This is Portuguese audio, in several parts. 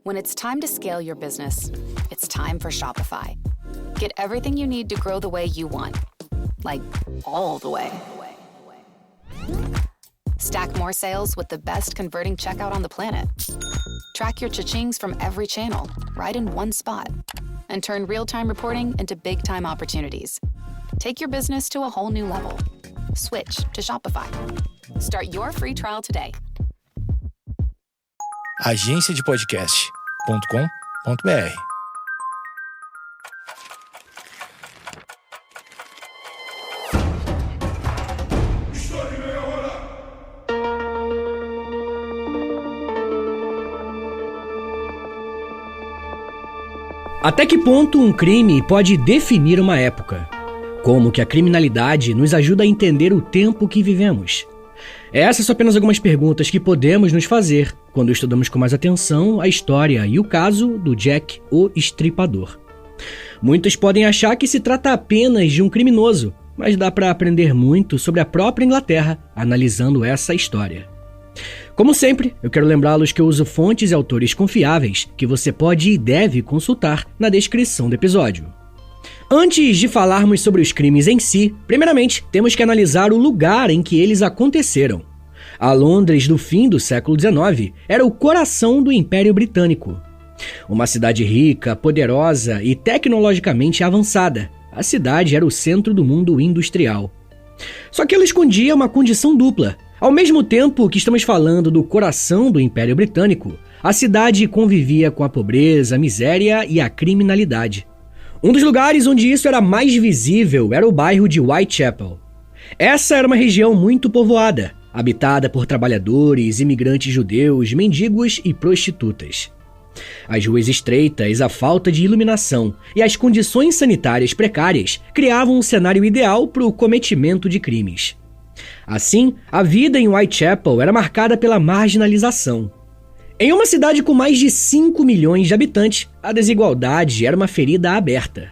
When it's time to scale your business, it's time for Shopify. Get everything you need to grow the way you want. Like, all the way. Stack more sales with the best converting checkout on the planet. Track your cha-chings from every channel, right in one spot. And turn real-time reporting into big-time opportunities. Take your business to a whole new level. Switch to Shopify. Start your free trial today. agenciadepodcast.com.br. Até que ponto um crime pode definir uma época? Como que a criminalidade nos ajuda a entender o tempo que vivemos? Essas são apenas algumas perguntas que podemos nos fazer quando estudamos com mais atenção a história e o caso do Jack o Estripador. Muitos podem achar que se trata apenas de um criminoso, mas dá para aprender muito sobre a própria Inglaterra analisando essa história. Como sempre, eu quero lembrá-los que eu uso fontes e autores confiáveis que você pode e deve consultar na descrição do episódio. Antes de falarmos sobre os crimes em si, primeiramente temos que analisar o lugar em que eles aconteceram. A Londres do fim do século XIX era o coração do Império Britânico. Uma cidade rica, poderosa e tecnologicamente avançada, a cidade era o centro do mundo industrial. Só que ela escondia uma condição dupla. Ao mesmo tempo que estamos falando do coração do Império Britânico, a cidade convivia com a pobreza, a miséria e a criminalidade. Um dos lugares onde isso era mais visível era o bairro de Whitechapel. Essa era uma região muito povoada, habitada por trabalhadores, imigrantes judeus, mendigos e prostitutas. As ruas estreitas, a falta de iluminação e as condições sanitárias precárias criavam um cenário ideal para o cometimento de crimes. Assim, a vida em Whitechapel era marcada pela marginalização. Em uma cidade com mais de 5 milhões de habitantes, a desigualdade era uma ferida aberta.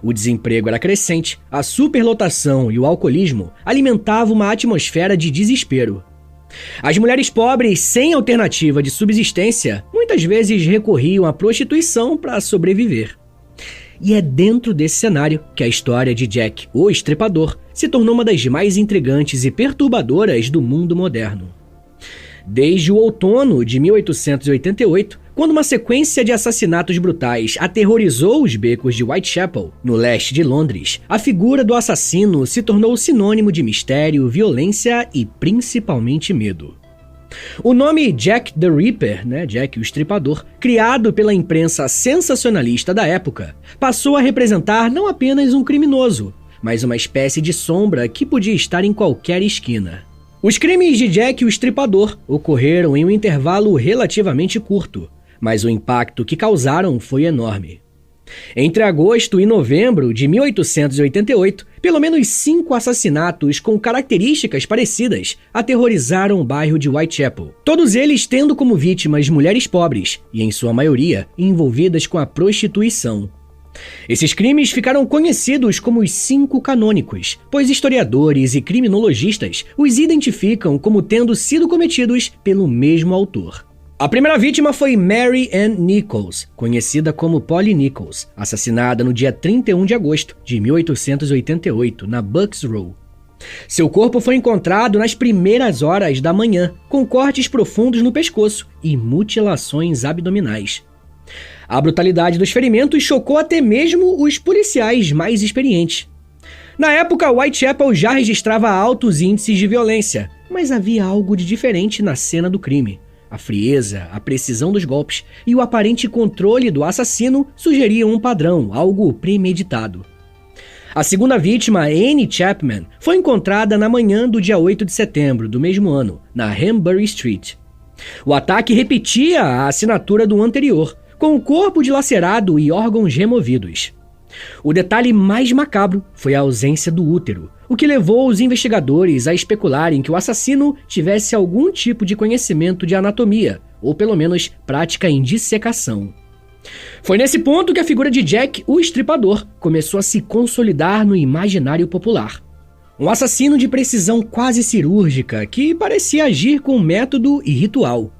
O desemprego era crescente, a superlotação e o alcoolismo alimentavam uma atmosfera de desespero. As mulheres pobres, sem alternativa de subsistência, muitas vezes recorriam à prostituição para sobreviver. E é dentro desse cenário que a história de Jack o Estripador se tornou uma das mais intrigantes e perturbadoras do mundo moderno. Desde o outono de 1888, quando uma sequência de assassinatos brutais aterrorizou os becos de Whitechapel, no leste de Londres, a figura do assassino se tornou sinônimo de mistério, violência e principalmente medo. O nome Jack the Ripper, Jack o Estripador, criado pela imprensa sensacionalista da época, passou a representar não apenas um criminoso, mas uma espécie de sombra que podia estar em qualquer esquina. Os crimes de Jack o Estripador ocorreram em um intervalo relativamente curto, mas o impacto que causaram foi enorme. Entre agosto e novembro de 1888, pelo menos 5 assassinatos com características parecidas aterrorizaram o bairro de Whitechapel, todos eles tendo como vítimas mulheres pobres e, em sua maioria, envolvidas com a prostituição. Esses crimes ficaram conhecidos como os 5 canônicos, pois historiadores e criminologistas os identificam como tendo sido cometidos pelo mesmo autor. A primeira vítima foi Mary Ann Nichols, conhecida como Polly Nichols, assassinada no dia 31 de agosto de 1888, na Bucks Row. Seu corpo foi encontrado nas primeiras horas da manhã, com cortes profundos no pescoço e mutilações abdominais. A brutalidade dos ferimentos chocou até mesmo os policiais mais experientes. Na época, Whitechapel já registrava altos índices de violência, mas havia algo de diferente na cena do crime. A frieza, a precisão dos golpes e o aparente controle do assassino sugeriam um padrão, algo premeditado. A segunda vítima, Annie Chapman, foi encontrada na manhã do dia 8 de setembro do mesmo ano, na Hanbury Street. O ataque repetia a assinatura do anterior, com o corpo dilacerado e órgãos removidos. O detalhe mais macabro foi a ausência do útero, o que levou os investigadores a especularem que o assassino tivesse algum tipo de conhecimento de anatomia, ou pelo menos prática em dissecação. Foi nesse ponto que a figura de Jack o Estripador começou a se consolidar no imaginário popular. Um assassino de precisão quase cirúrgica que parecia agir com método e ritual.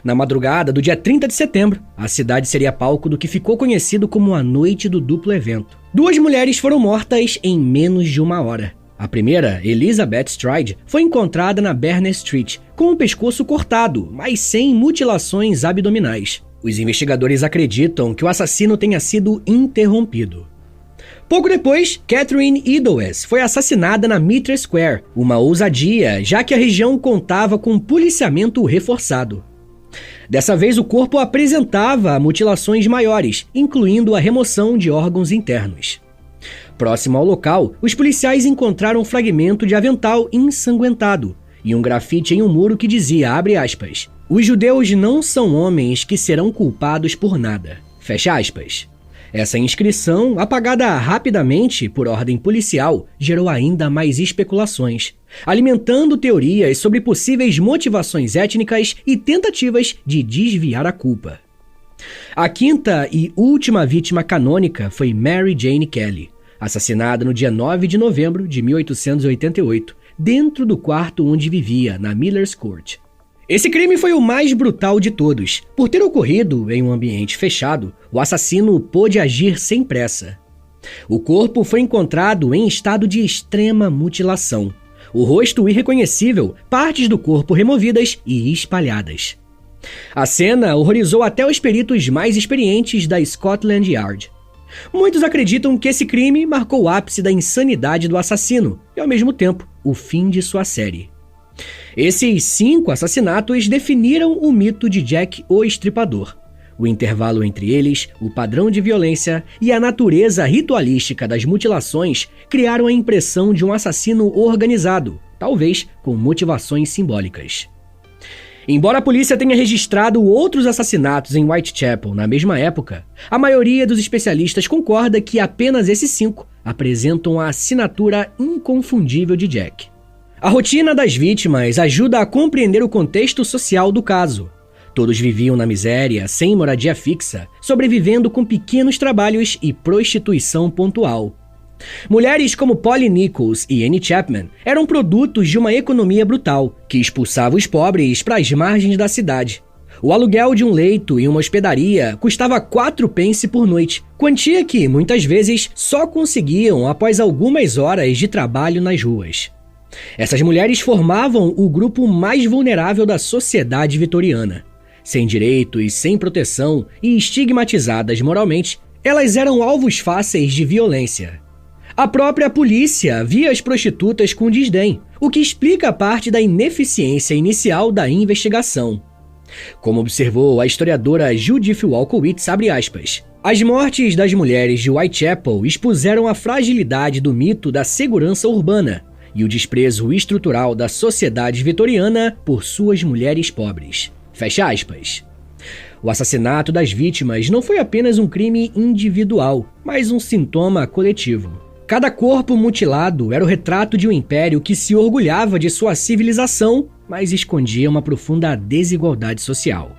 Na madrugada do dia 30 de setembro, a cidade seria palco do que ficou conhecido como a Noite do Duplo Evento. 2 mulheres foram mortas em menos de 1 hora. A primeira, Elizabeth Stride, foi encontrada na Berner Street, com o pescoço cortado, mas sem mutilações abdominais. Os investigadores acreditam que o assassino tenha sido interrompido. Pouco depois, Catherine Eddowes foi assassinada na Mitre Square, uma ousadia, já que a região contava com policiamento reforçado. Dessa vez, o corpo apresentava mutilações maiores, incluindo a remoção de órgãos internos. Próximo ao local, os policiais encontraram um fragmento de avental ensanguentado e um grafite em um muro que dizia, abre aspas, "Os judeus não são homens que serão culpados por nada", fecha aspas. Essa inscrição, apagada rapidamente por ordem policial, gerou ainda mais especulações, alimentando teorias sobre possíveis motivações étnicas e tentativas de desviar a culpa. A quinta e última vítima canônica foi Mary Jane Kelly, assassinada no dia 9 de novembro de 1888, dentro do quarto onde vivia, na Miller's Court. Esse crime foi o mais brutal de todos. Por ter ocorrido em um ambiente fechado, o assassino pôde agir sem pressa. O corpo foi encontrado em estado de extrema mutilação. O rosto irreconhecível, partes do corpo removidas e espalhadas. A cena horrorizou até os peritos mais experientes da Scotland Yard. Muitos acreditam que esse crime marcou o ápice da insanidade do assassino e, ao mesmo tempo, o fim de sua série. Esses 5 assassinatos definiram o mito de Jack o Estripador. O intervalo entre eles, o padrão de violência e a natureza ritualística das mutilações criaram a impressão de um assassino organizado, talvez com motivações simbólicas. Embora a polícia tenha registrado outros assassinatos em Whitechapel na mesma época, a maioria dos especialistas concorda que apenas esses 5 apresentam a assinatura inconfundível de Jack. A rotina das vítimas ajuda a compreender o contexto social do caso. Todos viviam na miséria, sem moradia fixa, sobrevivendo com pequenos trabalhos e prostituição pontual. Mulheres como Polly Nichols e Annie Chapman eram produtos de uma economia brutal, que expulsava os pobres para as margens da cidade. O aluguel de um leito em uma hospedaria custava 4 pence por noite, quantia que, muitas vezes, só conseguiam após algumas horas de trabalho nas ruas. Essas mulheres formavam o grupo mais vulnerável da sociedade vitoriana. Sem direitos, sem proteção e estigmatizadas moralmente, elas eram alvos fáceis de violência. A própria polícia via as prostitutas com desdém, o que explica parte da ineficiência inicial da investigação. Como observou a historiadora Judith Walkowitz, abre aspas, as mortes das mulheres de Whitechapel expuseram a fragilidade do mito da segurança urbana e o desprezo estrutural da sociedade vitoriana por suas mulheres pobres. Fecha aspas. O assassinato das vítimas não foi apenas um crime individual, mas um sintoma coletivo. Cada corpo mutilado era o retrato de um império que se orgulhava de sua civilização, mas escondia uma profunda desigualdade social.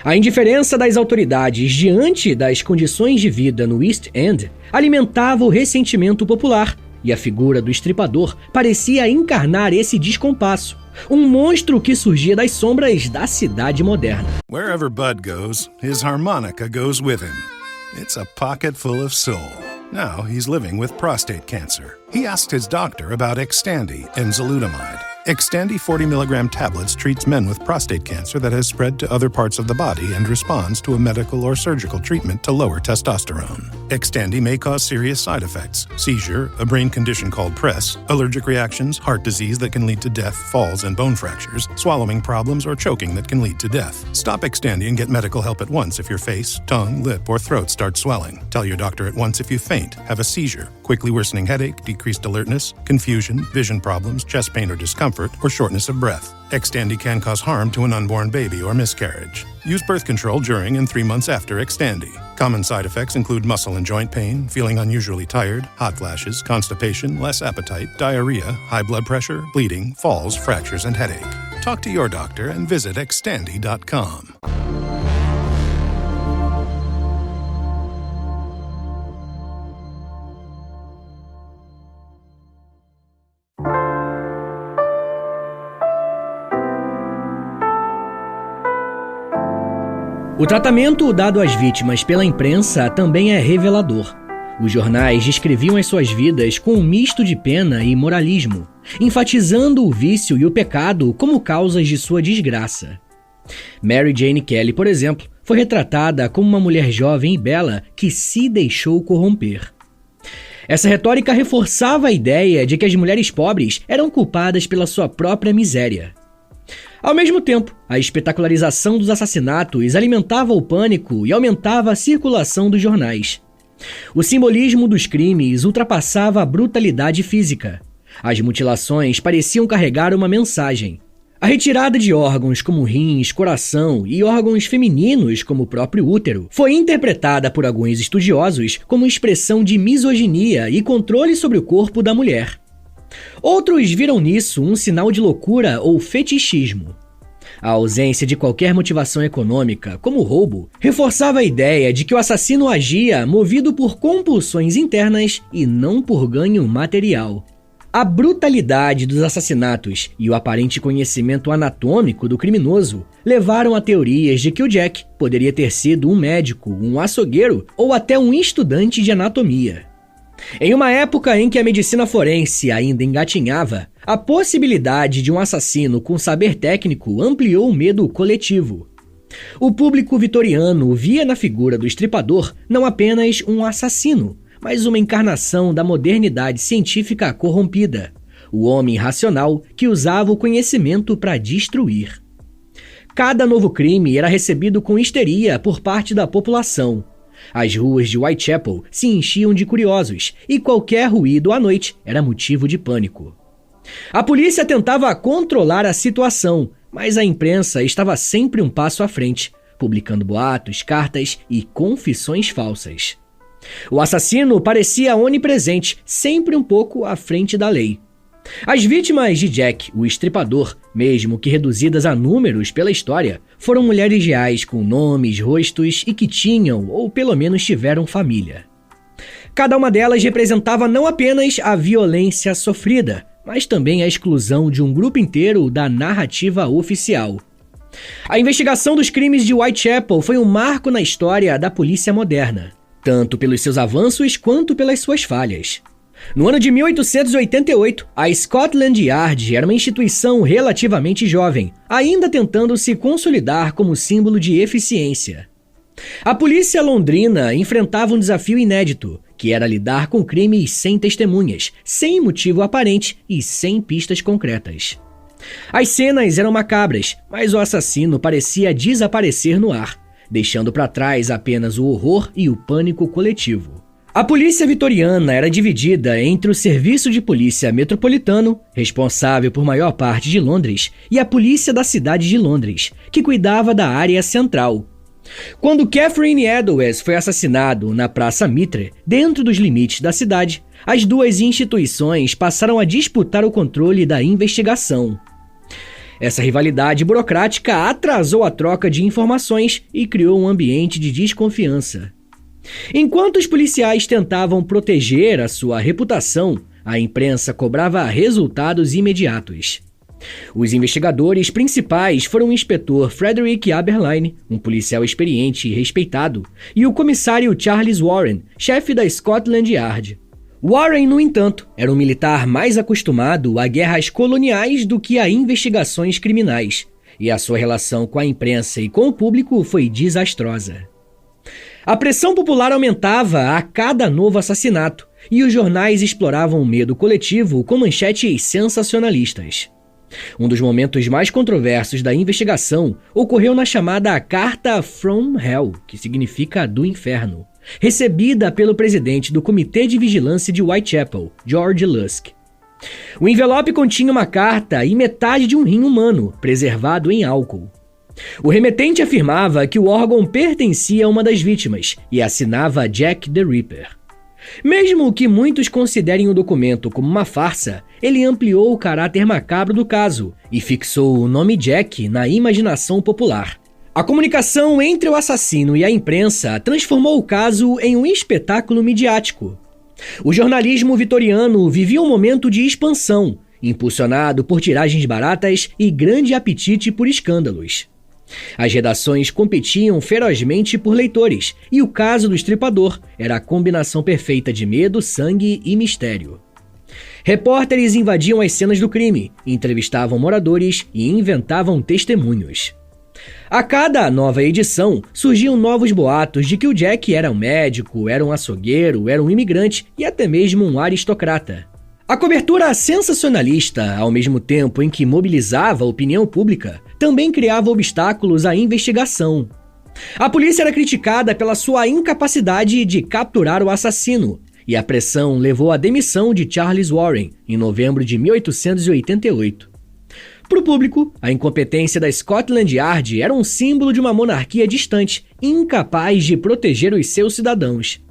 A indiferença das autoridades diante das condições de vida no East End alimentava o ressentimento popular, e a figura do estripador parecia encarnar esse descompasso, um monstro que surgia das sombras da cidade moderna. Wherever Bud goes, his harmonica goes with him. It's a pocket full of soul. Now he's living with prostate cancer. He asked his doctor about Xtandi and enzalutamide. Xtandi 40 milligram tablets treats men with prostate cancer that has spread to other parts of the body and responds to a medical or surgical treatment to lower testosterone. Xtandi may cause serious side effects: seizure, a brain condition called PRESS, allergic reactions, heart disease that can lead to death, falls and bone fractures, swallowing problems, or choking that can lead to death. Stop Xtandi and get medical help at once if your face, tongue, lip, or throat start swelling. Tell your doctor at once if you faint, have a seizure, quickly worsening headache, decreased alertness, confusion, vision problems, chest pain or discomfort, or shortness of breath. Xtandi can cause harm to an unborn baby or miscarriage. Use birth control during and 3 months after Xtandi. Common side effects include muscle and joint pain, feeling unusually tired, hot flashes, constipation, less appetite, diarrhea, high blood pressure, bleeding, falls, fractures, and headache. Talk to your doctor and visit Xtandi.com. O tratamento dado às vítimas pela imprensa também é revelador. Os jornais descreviam as suas vidas com um misto de pena e moralismo, enfatizando o vício e o pecado como causas de sua desgraça. Mary Jane Kelly, por exemplo, foi retratada como uma mulher jovem e bela que se deixou corromper. Essa retórica reforçava a ideia de que as mulheres pobres eram culpadas pela sua própria miséria. Ao mesmo tempo, a espetacularização dos assassinatos alimentava o pânico e aumentava a circulação dos jornais. O simbolismo dos crimes ultrapassava a brutalidade física. As mutilações pareciam carregar uma mensagem. A retirada de órgãos como rins, coração e órgãos femininos como o próprio útero foi interpretada por alguns estudiosos como expressão de misoginia e controle sobre o corpo da mulher. Outros viram nisso um sinal de loucura ou fetichismo. A ausência de qualquer motivação econômica, como o roubo, reforçava a ideia de que o assassino agia movido por compulsões internas e não por ganho material. A brutalidade dos assassinatos e o aparente conhecimento anatômico do criminoso levaram a teorias de que o Jack poderia ter sido um médico, um açougueiro ou até um estudante de anatomia. Em uma época em que a medicina forense ainda engatinhava, a possibilidade de um assassino com saber técnico ampliou o medo coletivo. O público vitoriano via na figura do estripador não apenas um assassino, mas uma encarnação da modernidade científica corrompida, o homem racional que usava o conhecimento para destruir. Cada novo crime era recebido com histeria por parte da população. As ruas de Whitechapel se enchiam de curiosos e qualquer ruído à noite era motivo de pânico. A polícia tentava controlar a situação, mas a imprensa estava sempre um passo à frente, publicando boatos, cartas e confissões falsas. O assassino parecia onipresente, sempre um pouco à frente da lei. As vítimas de Jack, o estripador, mesmo que reduzidas a números pela história, foram mulheres reais com nomes, rostos e que tinham, ou pelo menos tiveram família. Cada uma delas representava não apenas a violência sofrida, mas também a exclusão de um grupo inteiro da narrativa oficial. A investigação dos crimes de Whitechapel foi um marco na história da polícia moderna, tanto pelos seus avanços quanto pelas suas falhas. No ano de 1888, a Scotland Yard era uma instituição relativamente jovem, ainda tentando se consolidar como símbolo de eficiência. A polícia londrina enfrentava um desafio inédito, que era lidar com crimes sem testemunhas, sem motivo aparente e sem pistas concretas. As cenas eram macabras, mas o assassino parecia desaparecer no ar, deixando para trás apenas o horror e o pânico coletivo. A polícia vitoriana era dividida entre o Serviço de Polícia Metropolitano, responsável por maior parte de Londres, e a Polícia da Cidade de Londres, que cuidava da área central. Quando Catherine Edwards foi assassinado na Praça Mitre, dentro dos limites da cidade, as duas instituições passaram a disputar o controle da investigação. Essa rivalidade burocrática atrasou a troca de informações e criou um ambiente de desconfiança. Enquanto os policiais tentavam proteger a sua reputação, a imprensa cobrava resultados imediatos. Os investigadores principais foram o inspetor Frederick Aberline, um policial experiente e respeitado, e o comissário Charles Warren, chefe da Scotland Yard. Warren, no entanto, era um militar mais acostumado a guerras coloniais do que a investigações criminais, e a sua relação com a imprensa e com o público foi desastrosa. A pressão popular aumentava a cada novo assassinato, e os jornais exploravam o medo coletivo com manchetes sensacionalistas. Um dos momentos mais controversos da investigação ocorreu na chamada Carta From Hell, que significa do inferno, recebida pelo presidente do Comitê de Vigilância de Whitechapel, George Lusk. O envelope continha uma carta e metade de um rim humano, preservado em álcool. O remetente afirmava que o órgão pertencia a uma das vítimas e assinava Jack the Ripper. Mesmo que muitos considerem o documento como uma farsa, ele ampliou o caráter macabro do caso e fixou o nome Jack na imaginação popular. A comunicação entre o assassino e a imprensa transformou o caso em um espetáculo midiático. O jornalismo vitoriano vivia um momento de expansão, impulsionado por tiragens baratas e grande apetite por escândalos. As redações competiam ferozmente por leitores, e o caso do Estripador era a combinação perfeita de medo, sangue e mistério. Repórteres invadiam as cenas do crime, entrevistavam moradores e inventavam testemunhos. A cada nova edição, surgiam novos boatos de que o Jack era um médico, era um açougueiro, era um imigrante e até mesmo um aristocrata. A cobertura sensacionalista, ao mesmo tempo em que mobilizava a opinião pública, também criava obstáculos à investigação. A polícia era criticada pela sua incapacidade de capturar o assassino, e a pressão levou à demissão de Charles Warren, em novembro de 1888. Para o público, a incompetência da Scotland Yard era um símbolo de uma monarquia distante, incapaz de proteger os seus cidadãos.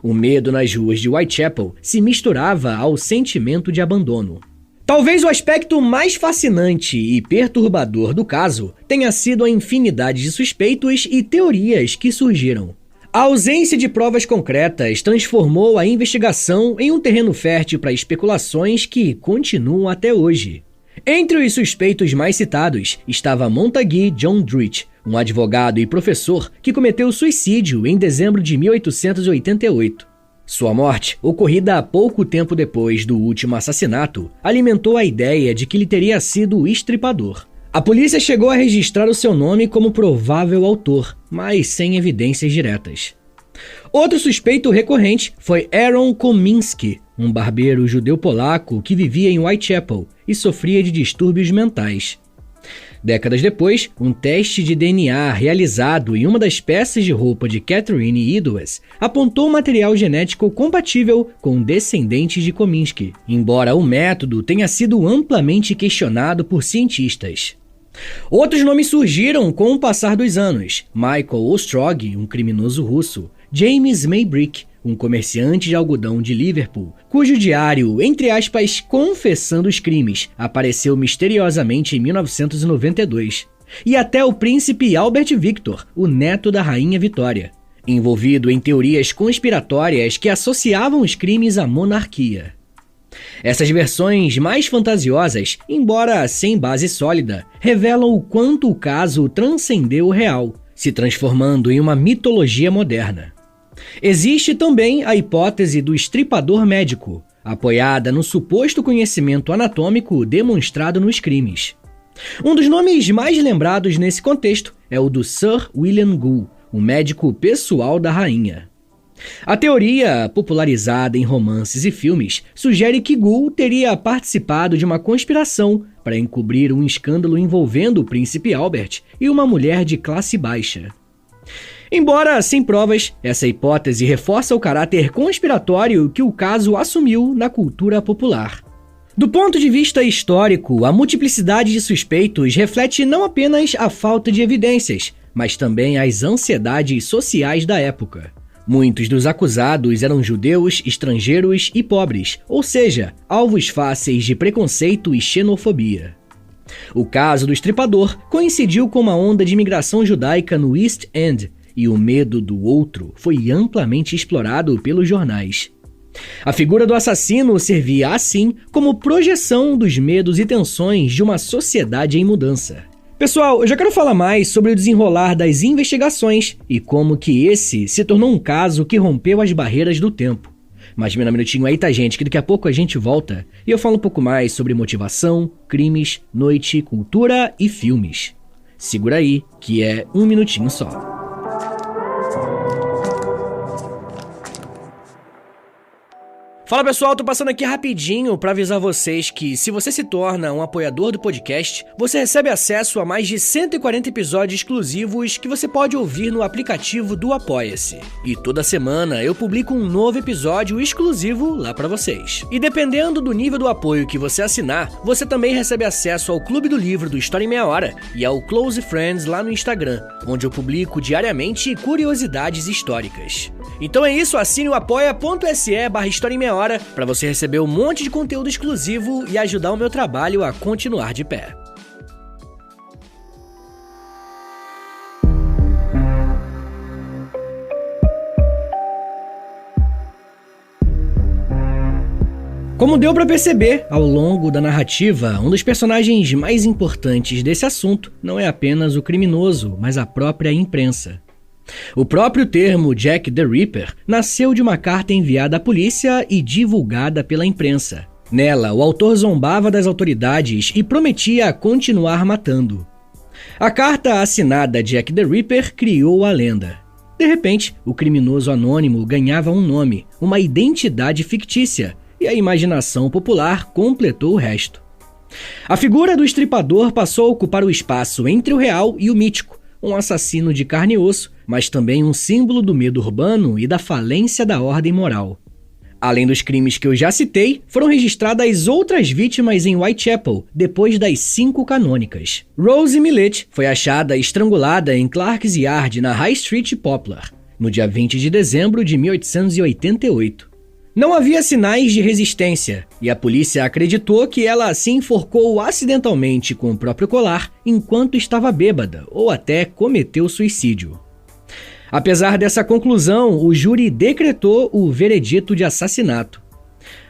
O medo nas ruas de Whitechapel se misturava ao sentimento de abandono. Talvez o aspecto mais fascinante e perturbador do caso tenha sido a infinidade de suspeitos e teorias que surgiram. A ausência de provas concretas transformou a investigação em um terreno fértil para especulações que continuam até hoje. Entre os suspeitos mais citados estava Montague John Druitt, um advogado e professor que cometeu suicídio em dezembro de 1888. Sua morte, ocorrida pouco tempo depois do último assassinato, alimentou a ideia de que ele teria sido o Estripador. A polícia chegou a registrar o seu nome como provável autor, mas sem evidências diretas. Outro suspeito recorrente foi Aaron Kominski, um barbeiro judeu-polaco que vivia em Whitechapel e sofria de distúrbios mentais. Décadas depois, um teste de DNA realizado em uma das peças de roupa de Catherine Edwards apontou material genético compatível com descendentes de Kominski, embora o método tenha sido amplamente questionado por cientistas. Outros nomes surgiram com o passar dos anos: Michael Ostrog, um criminoso russo, James Maybrick, um comerciante de algodão de Liverpool, cujo diário, entre aspas, confessando os crimes, apareceu misteriosamente em 1992, e até o príncipe Albert Victor, o neto da rainha Vitória, envolvido em teorias conspiratórias que associavam os crimes à monarquia. Essas versões mais fantasiosas, embora sem base sólida, revelam o quanto o caso transcendeu o real, se transformando em uma mitologia moderna. Existe também a hipótese do estripador médico, apoiada no suposto conhecimento anatômico demonstrado nos crimes. Um dos nomes mais lembrados nesse contexto é o do Sir William Gould, o médico pessoal da rainha. A teoria, popularizada em romances e filmes, sugere que Gould teria participado de uma conspiração para encobrir um escândalo envolvendo o príncipe Albert e uma mulher de classe baixa. Embora sem provas, essa hipótese reforça o caráter conspiratório que o caso assumiu na cultura popular. Do ponto de vista histórico, a multiplicidade de suspeitos reflete não apenas a falta de evidências, mas também as ansiedades sociais da época. Muitos dos acusados eram judeus, estrangeiros e pobres, ou seja, alvos fáceis de preconceito e xenofobia. O caso do Estripador coincidiu com uma onda de imigração judaica no East End, e o medo do outro foi amplamente explorado pelos jornais. A figura do assassino servia, assim, como projeção dos medos e tensões de uma sociedade em mudança. Pessoal, eu já quero falar mais sobre o desenrolar das investigações e como que esse se tornou um caso que rompeu as barreiras do tempo. Mas me dá um minutinho aí, tá, gente, que daqui a pouco a gente volta e eu falo um pouco mais sobre motivação, crimes, noite, cultura e filmes. Segura aí, que é um minutinho só. Fala pessoal, tô passando aqui rapidinho para avisar vocês que se você se torna um apoiador do podcast, você recebe acesso a mais de 140 episódios exclusivos que você pode ouvir no aplicativo do Apoia-se. E toda semana eu publico um novo episódio exclusivo lá para vocês. E dependendo do nível do apoio que você assinar, você também recebe acesso ao Clube do Livro do História em Meia Hora e ao Close Friends lá no Instagram, onde eu publico diariamente curiosidades históricas. Então é isso, assine o apoia.se/História em Meia Hora para você receber um monte de conteúdo exclusivo e ajudar o meu trabalho a continuar de pé. Como deu para perceber ao longo da narrativa, um dos personagens mais importantes desse assunto não é apenas o criminoso, mas a própria imprensa. O próprio termo Jack the Ripper nasceu de uma carta enviada à polícia e divulgada pela imprensa. Nela, o autor zombava das autoridades e prometia continuar matando. A carta assinada Jack the Ripper criou a lenda. De repente, o criminoso anônimo ganhava um nome, uma identidade fictícia, e a imaginação popular completou o resto. A figura do estripador passou a ocupar o espaço entre o real e o mítico, um assassino de carne e osso, mas também um símbolo do medo urbano e da falência da ordem moral. Além dos crimes que eu já citei, foram registradas outras vítimas em Whitechapel, depois das 5 canônicas. Rose Millett foi achada estrangulada em Clark's Yard, na High Street Poplar, no dia 20 de dezembro de 1888. Não havia sinais de resistência, e a polícia acreditou que ela se enforcou acidentalmente com o próprio colar enquanto estava bêbada, ou até cometeu suicídio. Apesar dessa conclusão, o júri decretou o veredito de assassinato.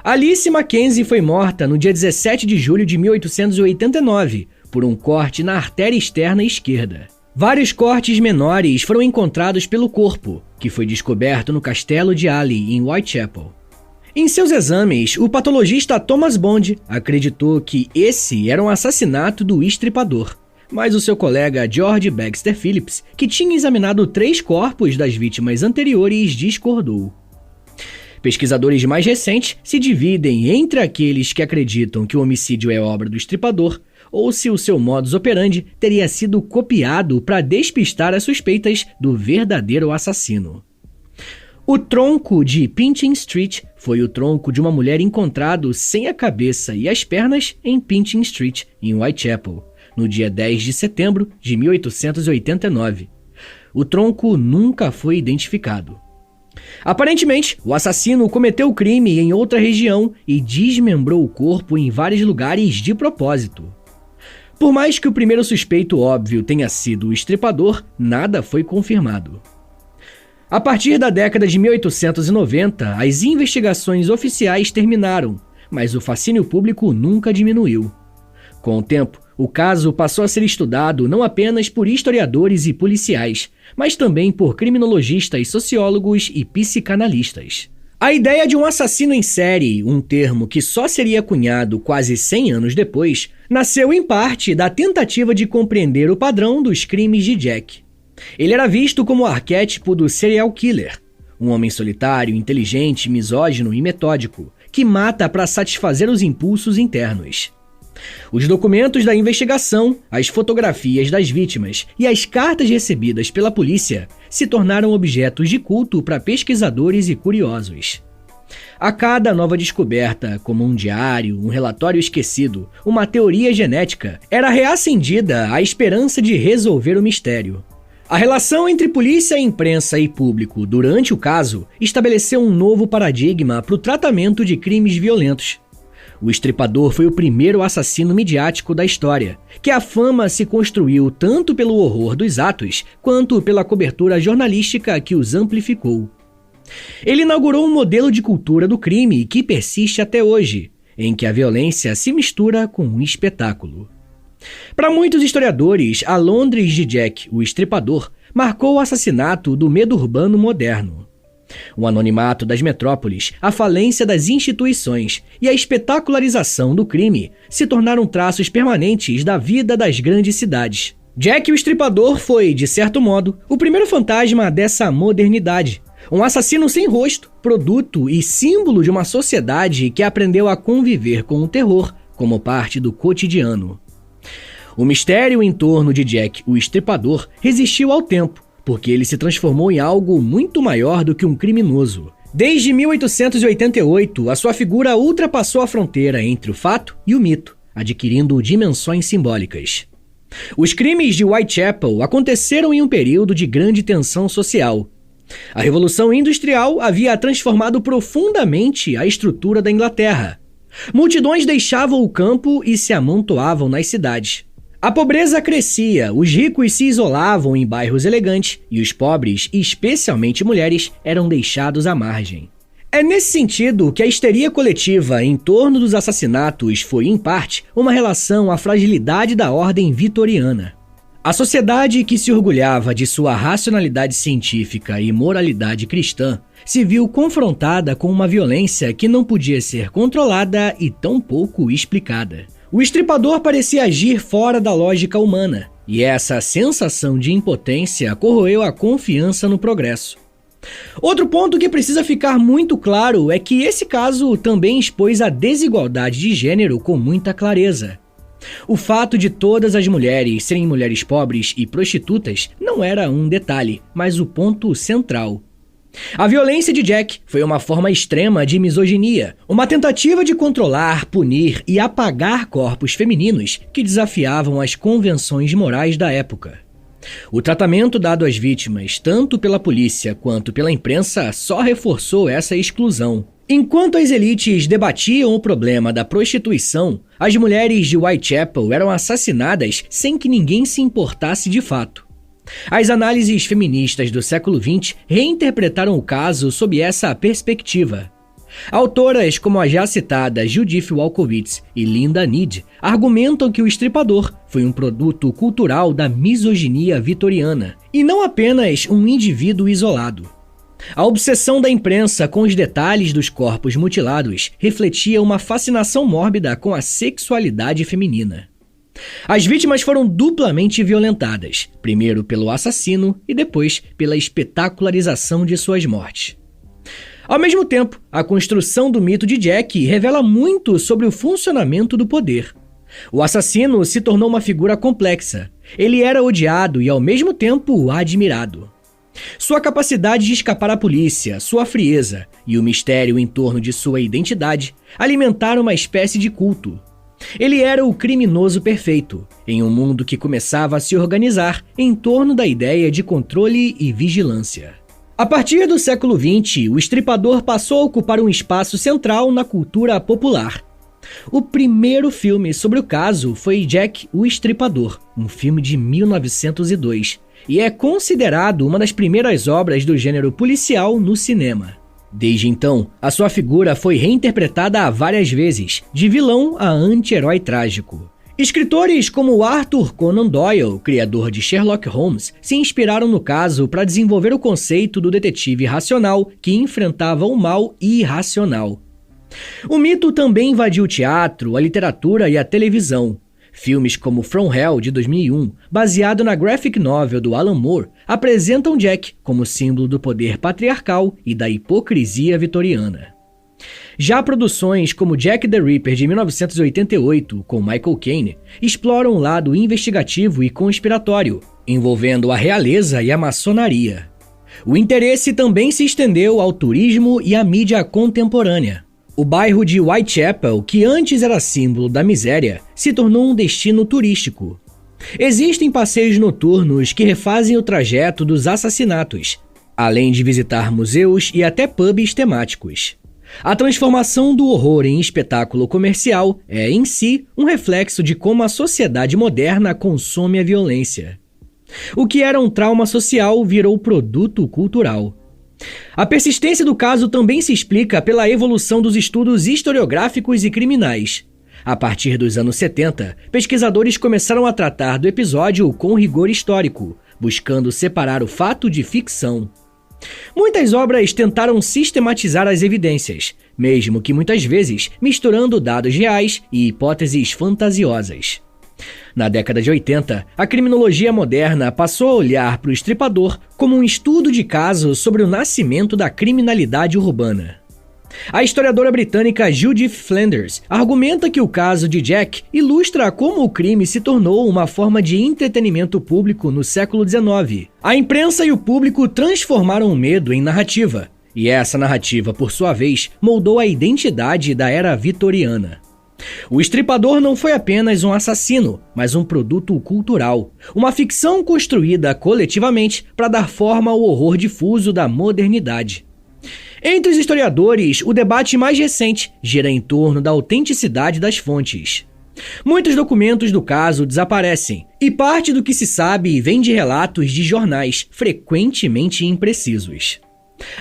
Alice Mackenzie foi morta no dia 17 de julho de 1889, por um corte na artéria externa esquerda. Vários cortes menores foram encontrados pelo corpo, que foi descoberto no castelo de Alley, em Whitechapel. Em seus exames, o patologista Thomas Bond acreditou que esse era um assassinato do estripador, mas o seu colega George Baxter Phillips, que tinha examinado 3 corpos das vítimas anteriores, discordou. Pesquisadores mais recentes se dividem entre aqueles que acreditam que o homicídio é obra do estripador ou se o seu modus operandi teria sido copiado para despistar as suspeitas do verdadeiro assassino. O tronco de Pinchin Street foi o tronco de uma mulher encontrado sem a cabeça e as pernas em Pinchin Street, em Whitechapel, no dia 10 de setembro de 1889. O tronco nunca foi identificado. Aparentemente, o assassino cometeu o crime em outra região e desmembrou o corpo em vários lugares de propósito. Por mais que o primeiro suspeito óbvio tenha sido o estripador, nada foi confirmado. A partir da década de 1890, as investigações oficiais terminaram, mas o fascínio público nunca diminuiu. Com o tempo, o caso passou a ser estudado não apenas por historiadores e policiais, mas também por criminologistas, sociólogos e psicanalistas. A ideia de um assassino em série, um termo que só seria cunhado quase 100 anos depois, nasceu em parte da tentativa de compreender o padrão dos crimes de Jack. Ele era visto como o arquétipo do serial killer, um homem solitário, inteligente, misógino e metódico, que mata para satisfazer os impulsos internos. Os documentos da investigação, as fotografias das vítimas e as cartas recebidas pela polícia se tornaram objetos de culto para pesquisadores e curiosos. A cada nova descoberta, como um diário, um relatório esquecido, uma teoria genética, era reacendida a esperança de resolver o mistério. A relação entre polícia, imprensa e público durante o caso estabeleceu um novo paradigma para o tratamento de crimes violentos. O estripador foi o primeiro assassino midiático da história, que a fama se construiu tanto pelo horror dos atos, quanto pela cobertura jornalística que os amplificou. Ele inaugurou um modelo de cultura do crime que persiste até hoje, em que a violência se mistura com um espetáculo. Para muitos historiadores, a Londres de Jack, o estripador, marcou o assassinato do medo urbano moderno. O anonimato das metrópoles, a falência das instituições e a espetacularização do crime se tornaram traços permanentes da vida das grandes cidades. Jack o Estripador foi, de certo modo, o primeiro fantasma dessa modernidade. Um assassino sem rosto, produto e símbolo de uma sociedade que aprendeu a conviver com o terror como parte do cotidiano. O mistério em torno de Jack o Estripador resistiu ao tempo, porque ele se transformou em algo muito maior do que um criminoso. Desde 1888, a sua figura ultrapassou a fronteira entre o fato e o mito, adquirindo dimensões simbólicas. Os crimes de Whitechapel aconteceram em um período de grande tensão social. A Revolução Industrial havia transformado profundamente a estrutura da Inglaterra. Multidões deixavam o campo e se amontoavam nas cidades. A pobreza crescia, os ricos se isolavam em bairros elegantes e os pobres, especialmente mulheres, eram deixados à margem. É nesse sentido que a histeria coletiva em torno dos assassinatos foi, em parte, uma relação à fragilidade da ordem vitoriana. A sociedade que se orgulhava de sua racionalidade científica e moralidade cristã se viu confrontada com uma violência que não podia ser controlada e tampouco explicada. O estripador parecia agir fora da lógica humana, e essa sensação de impotência corroeu a confiança no progresso. Outro ponto que precisa ficar muito claro é que esse caso também expôs a desigualdade de gênero com muita clareza. O fato de todas as mulheres serem mulheres pobres e prostitutas não era um detalhe, mas o ponto central. A violência de Jack foi uma forma extrema de misoginia, uma tentativa de controlar, punir e apagar corpos femininos que desafiavam as convenções morais da época. O tratamento dado às vítimas, tanto pela polícia quanto pela imprensa, só reforçou essa exclusão. Enquanto as elites debatiam o problema da prostituição, as mulheres de Whitechapel eram assassinadas sem que ninguém se importasse de fato. As análises feministas do século XX reinterpretaram o caso sob essa perspectiva. Autoras como a já citada Judith Walkowitz e Linda Need argumentam que o estripador foi um produto cultural da misoginia vitoriana e não apenas um indivíduo isolado. A obsessão da imprensa com os detalhes dos corpos mutilados refletia uma fascinação mórbida com a sexualidade feminina. As vítimas foram duplamente violentadas, primeiro pelo assassino e depois pela espetacularização de suas mortes. Ao mesmo tempo, a construção do mito de Jack revela muito sobre o funcionamento do poder. O assassino se tornou uma figura complexa. Ele era odiado e, ao mesmo tempo, admirado. Sua capacidade de escapar à polícia, sua frieza e o mistério em torno de sua identidade alimentaram uma espécie de culto. Ele era o criminoso perfeito, em um mundo que começava a se organizar em torno da ideia de controle e vigilância. A partir do século XX, o estripador passou a ocupar um espaço central na cultura popular. O primeiro filme sobre o caso foi Jack o Estripador, um filme de 1902, e é considerado uma das primeiras obras do gênero policial no cinema. Desde então, a sua figura foi reinterpretada várias vezes, de vilão a anti-herói trágico. Escritores como Arthur Conan Doyle, criador de Sherlock Holmes, se inspiraram no caso para desenvolver o conceito do detetive racional que enfrentava o mal irracional. O mito também invadiu o teatro, a literatura e a televisão. Filmes como From Hell, de 2001, baseado na graphic novel do Alan Moore, apresentam Jack como símbolo do poder patriarcal e da hipocrisia vitoriana. Já produções como Jack the Ripper, de 1988, com Michael Caine, exploram um lado investigativo e conspiratório, envolvendo a realeza e a maçonaria. O interesse também se estendeu ao turismo e à mídia contemporânea. O bairro de Whitechapel, que antes era símbolo da miséria, se tornou um destino turístico. Existem passeios noturnos que refazem o trajeto dos assassinatos, além de visitar museus e até pubs temáticos. A transformação do horror em espetáculo comercial é, em si, um reflexo de como a sociedade moderna consome a violência. O que era um trauma social virou produto cultural. A persistência do caso também se explica pela evolução dos estudos historiográficos e criminais. A partir dos anos 70, pesquisadores começaram a tratar do episódio com rigor histórico, buscando separar o fato de ficção. Muitas obras tentaram sistematizar as evidências, mesmo que muitas vezes misturando dados reais e hipóteses fantasiosas. Na década de 80, a criminologia moderna passou a olhar para o estripador como um estudo de caso sobre o nascimento da criminalidade urbana. A historiadora britânica Judith Flanders argumenta que o caso de Jack ilustra como o crime se tornou uma forma de entretenimento público no século XIX. A imprensa e o público transformaram o medo em narrativa, e essa narrativa, por sua vez, moldou a identidade da era vitoriana. O estripador não foi apenas um assassino, mas um produto cultural, uma ficção construída coletivamente para dar forma ao horror difuso da modernidade. Entre os historiadores, o debate mais recente gira em torno da autenticidade das fontes. Muitos documentos do caso desaparecem, e parte do que se sabe vem de relatos de jornais, frequentemente imprecisos.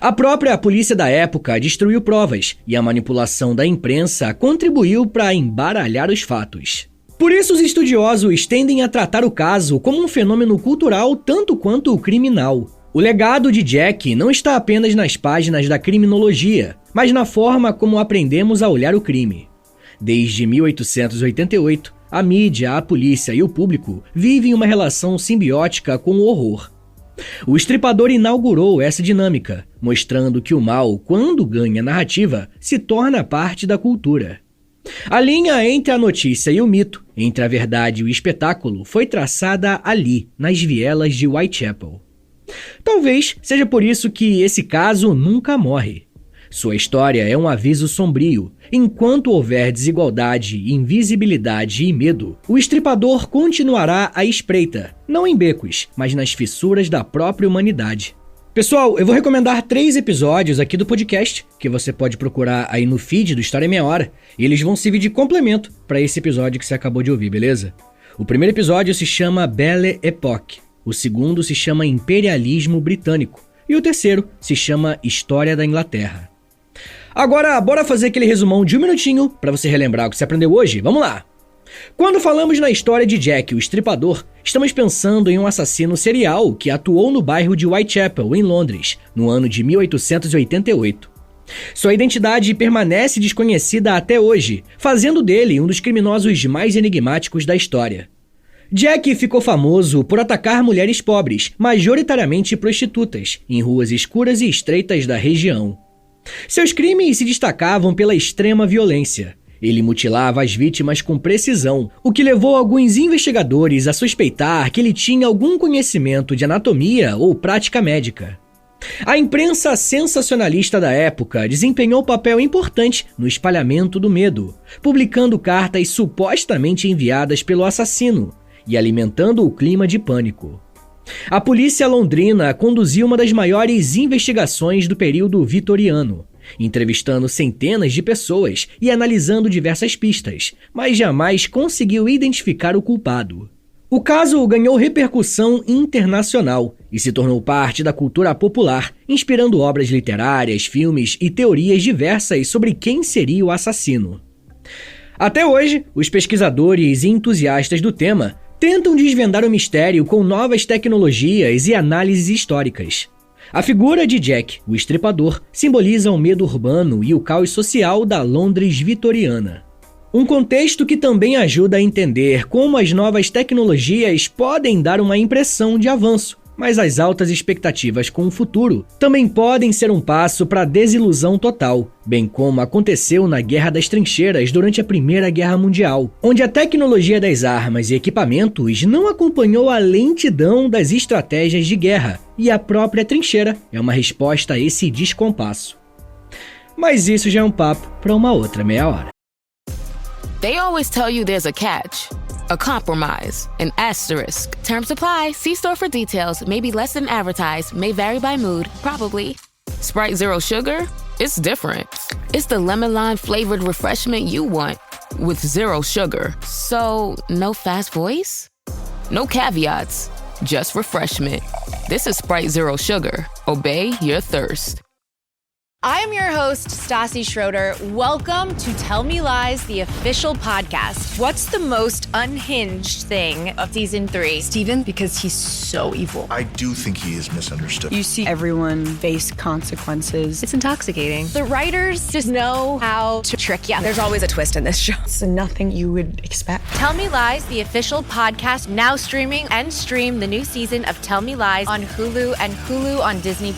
A própria polícia da época destruiu provas e a manipulação da imprensa contribuiu para embaralhar os fatos. Por isso, os estudiosos tendem a tratar o caso como um fenômeno cultural tanto quanto criminal. O legado de Jack não está apenas nas páginas da criminologia, mas na forma como aprendemos a olhar o crime. Desde 1888, a mídia, a polícia e o público vivem uma relação simbiótica com o horror. O Estripador inaugurou essa dinâmica, mostrando que o mal, quando ganha narrativa, se torna parte da cultura. A linha entre a notícia e o mito, entre a verdade e o espetáculo, foi traçada ali, nas vielas de Whitechapel. Talvez seja por isso que esse caso nunca morre. Sua história é um aviso sombrio. Enquanto houver desigualdade, invisibilidade e medo, o Estripador continuará à espreita, não em becos, mas nas fissuras da própria humanidade. Pessoal, eu vou recomendar 3 episódios aqui do podcast, que você pode procurar aí no feed do História em Meia Hora, e eles vão servir de complemento para esse episódio que você acabou de ouvir, beleza? O primeiro episódio se chama Belle Époque, o segundo se chama Imperialismo Britânico, e o terceiro se chama História da Inglaterra. Agora, bora fazer aquele resumão de 1 minutinho para você relembrar o que você aprendeu hoje? Vamos lá! Quando falamos na história de Jack, o Estripador, estamos pensando em um assassino serial que atuou no bairro de Whitechapel, em Londres, no ano de 1888. Sua identidade permanece desconhecida até hoje, fazendo dele um dos criminosos mais enigmáticos da história. Jack ficou famoso por atacar mulheres pobres, majoritariamente prostitutas, em ruas escuras e estreitas da região. Seus crimes se destacavam pela extrema violência. Ele mutilava as vítimas com precisão, o que levou alguns investigadores a suspeitar que ele tinha algum conhecimento de anatomia ou prática médica. A imprensa sensacionalista da época desempenhou papel importante no espalhamento do medo, publicando cartas supostamente enviadas pelo assassino e alimentando o clima de pânico. A polícia londrina conduziu uma das maiores investigações do período vitoriano, entrevistando centenas de pessoas e analisando diversas pistas, mas jamais conseguiu identificar o culpado. O caso ganhou repercussão internacional e se tornou parte da cultura popular, inspirando obras literárias, filmes e teorias diversas sobre quem seria o assassino. Até hoje, os pesquisadores e entusiastas do tema tentam desvendar o mistério com novas tecnologias e análises históricas. A figura de Jack, o Estripador, simboliza o medo urbano e o caos social da Londres vitoriana. Um contexto que também ajuda a entender como as novas tecnologias podem dar uma impressão de avanço, mas as altas expectativas com o futuro também podem ser um passo para a desilusão total, bem como aconteceu na Guerra das Trincheiras durante a Primeira Guerra Mundial, onde a tecnologia das armas e equipamentos não acompanhou a lentidão das estratégias de guerra, e a própria trincheira é uma resposta a esse descompasso. Mas isso já é um papo para uma outra meia hora. They always tell you there's a catch, a compromise, an asterisk. Terms apply. See store for details. Maybe less than advertised. May vary by mood. Probably. Sprite Zero Sugar? It's different. It's the lemon lime flavored refreshment you want with zero sugar. So, no fast voice? No caveats. Just refreshment. This is Sprite Zero Sugar. Obey your thirst. I'm your host, Stassi Schroeder. Welcome to Tell Me Lies, the official podcast. What's the most unhinged thing of season 3? Steven, because he's so evil. I do think he is misunderstood. You see everyone face consequences. It's intoxicating. The writers just know how to trick you. There's always a twist in this show. It's nothing you would expect. Tell Me Lies, the official podcast, now streaming, and stream the new season of Tell Me Lies on Hulu and Hulu on Disney+.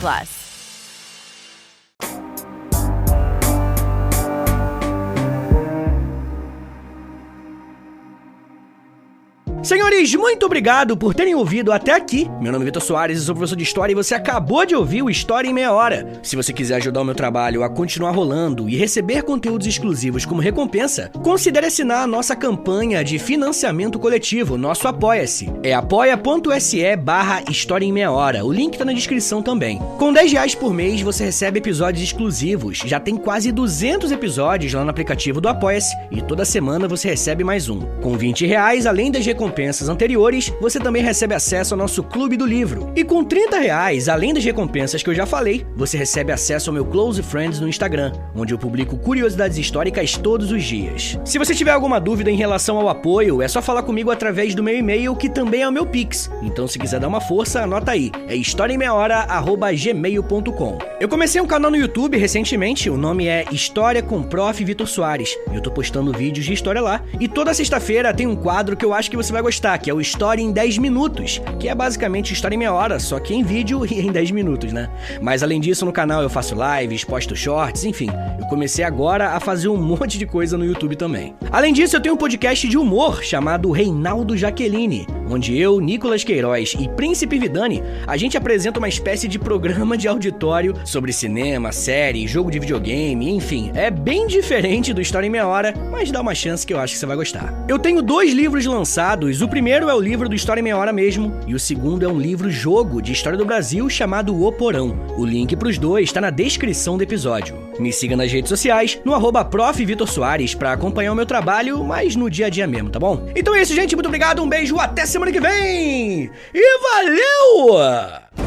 Senhores, muito obrigado por terem ouvido até aqui. Meu nome é Vitor Soares, eu sou professor de História e você acabou de ouvir o História em Meia Hora. Se você quiser ajudar o meu trabalho a continuar rolando e receber conteúdos exclusivos como recompensa, considere assinar a nossa campanha de financiamento coletivo, nosso Apoia-se. É apoia.se/História em Meia Hora, o link tá na descrição também. Com R$10 por mês você recebe episódios exclusivos, já tem quase 200 episódios lá no aplicativo do Apoia-se e toda semana você recebe mais um. Com R$20, além das recompensas recompensas anteriores, você também recebe acesso ao nosso Clube do Livro. E com R$30, além das recompensas que eu já falei, você recebe acesso ao meu Close Friends no Instagram, onde eu publico curiosidades históricas todos os dias. Se você tiver alguma dúvida em relação ao apoio, é só falar comigo através do meu e-mail, que também é o meu Pix. Então, se quiser dar uma força, anota aí. É historiaemmeiahora@gmail.com. Eu comecei um canal no YouTube recentemente, o nome é História com Prof. Vitor Soares. Eu tô postando vídeos de história lá. E toda sexta-feira tem um quadro que eu acho que você vai gostar, que é o História em 10 Minutos, que é basicamente História em meia hora, só que em vídeo e em 10 minutos, né? Mas além disso, no canal eu faço lives, posto shorts, enfim. Eu comecei agora a fazer um monte de coisa no YouTube também. Além disso, eu tenho um podcast de humor chamado Reinaldo Jaqueline, onde eu, Nicolas Queiroz e Príncipe Vidani, a gente apresenta uma espécie de programa de auditório sobre cinema, série, jogo de videogame, enfim. É bem diferente do História em Meia Hora, mas dá uma chance que eu acho que você vai gostar. Eu tenho 2 livros lançados, o primeiro é o livro do História em Meia Hora mesmo, e o segundo é um livro-jogo de história do Brasil chamado O Porão. O link pros dois está na descrição do episódio. Me siga nas redes sociais, no @Prof. Vitor Soares, pra acompanhar o meu trabalho, mas no dia a dia mesmo, tá bom? Então é isso, gente, muito obrigado, um beijo, até semana que vem! E valeu!